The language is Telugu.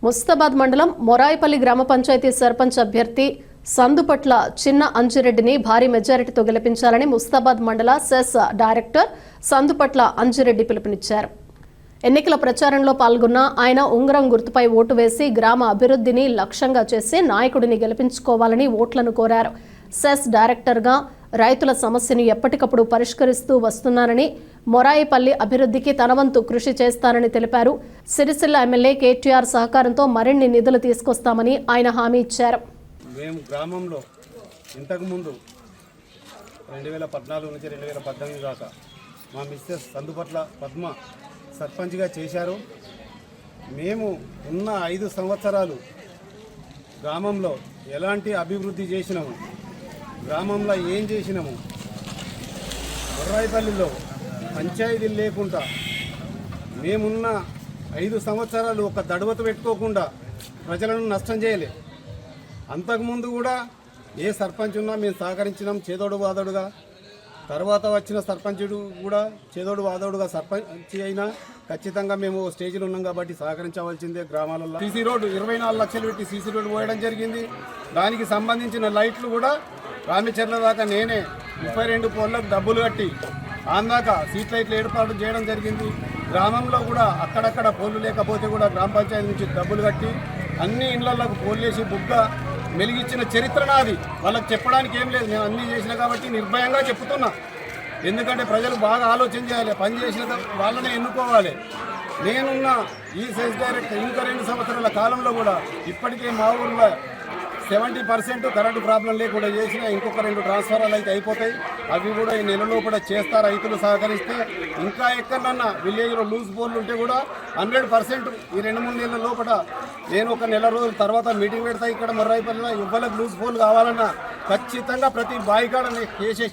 ముస్తాబాద్ మండలం మొరాయిపల్లి గ్రామ పంచాయతీ సర్పంచ్ అభ్యర్థి సందుపట్ల చిన్న అంజిరెడ్డిని భారీ మెజారిటీతో గెలిపించాలని ముస్తాబాద్ మండల సెస్ డైరెక్టర్ సందుపట్ల అంజిరెడ్డి పిలుపునిచ్చారు. ఎన్నికల ప్రచారంలో పాల్గొన్న ఆయన ఉంగరం గుర్తుపై ఓటు వేసి గ్రామ అభివృద్ధిని లక్ష్యంగా చేసి నాయకుడిని గెలిపించుకోవాలని ఓట్లను కోరారు. సెస్ డైరెక్టర్గా రైతుల సమస్యను ఎప్పటికప్పుడు పరిష్కరిస్తూ వస్తున్నానని, మొరాయిపల్లి అభివృద్ధికి తన వంతు కృషి చేస్తానని తెలిపారు. సిరిసిల్ల ఎమ్మెల్యే కేటీఆర్ సహకారంతో మరిన్ని నిధులు తీసుకొస్తామని ఆయన హామీ ఇచ్చారు. మేము గ్రామంలో ఇంతకుముందు 2014 నుంచి 2018 దాకా మా మిస్సెస్ సందుపట్ల పద్మ సర్పంచ్గా చేశారు. మేము ఉన్న 5 సంవత్సరాలు గ్రామంలో ఎలాంటి అభివృద్ధి చేసినాము, గ్రామంలో ఏం చేసినాము, మొర్రాయిపల్లిలో పంచాయతీలు లేకుండా మేమున్న 5 సంవత్సరాలు ఒక దడవత పెట్టుకోకుండా ప్రజలను నష్టం చేయలే. అంతకుముందు కూడా ఏ సర్పంచ్ ఉన్నా మేము సహకరించినాం చేదోడు వాదోడుగా. తర్వాత వచ్చిన సర్పంచుడు కూడా చేదోడు వాదోడుగా సర్పంచ్ అయినా ఖచ్చితంగా మేము స్టేజ్లో ఉన్నాం కాబట్టి సహకరించవలసిందే. గ్రామాలలో సీసీ రోడ్డు 24 లక్షలు పెట్టి సీసీ రోడ్డు పోయడం జరిగింది. దానికి సంబంధించిన లైట్లు కూడా రామచర్ల దాకా నేనే 32 పోల్లకు డబ్బులు కట్టి ఆందాక స్ట్రీట్ లైట్లు ఏర్పాటు చేయడం జరిగింది. గ్రామంలో కూడా అక్కడక్కడ పోల్లు లేకపోతే కూడా గ్రామ పంచాయతీ నుంచి డబ్బులు కట్టి అన్ని ఇళ్లకు పోల్లేసి బుగ్గ మెలిగిచ్చిన చరిత్ర నాది. వాళ్ళకి చెప్పడానికి ఏం లేదు, నేను అన్నీ చేసినా కాబట్టి నిర్భయంగా చెప్తున్నా. ఎందుకంటే ప్రజలు బాగా ఆలోచన చేయాలి, పని చేసిన వాళ్ళనే ఎన్నుకోవాలి. నేనున్న ఈ సెస్ డైరెక్టర్ ఇంకా 2 సంవత్సరాల కాలంలో కూడా ఇప్పటికే మా ఊళ్ళో 70% కరెంటు ప్రాబ్లం లేకుండా చేసినా ఇంకొక 2 ట్రాన్స్ఫారాలు అయితే అయిపోతాయి. అవి కూడా ఈ నెలలో కూడా చేస్తా రైతులు సహకరిస్తే. ఇంకా ఎక్కడన్నా విలేజ్లో లూజ్ పోల్లు ఉంటే కూడా 100% ఈ 2-3 నెలల లోపల నేను ఒక నెల రోజుల తర్వాత మీటింగ్ పెడతా. ఇక్కడ మొర్రాయిపల్లిలో ఇవ్వలకు లూజ్ పోల్ కావాలన్నా ఖచ్చితంగా ప్రతి బాయికాడ చేసే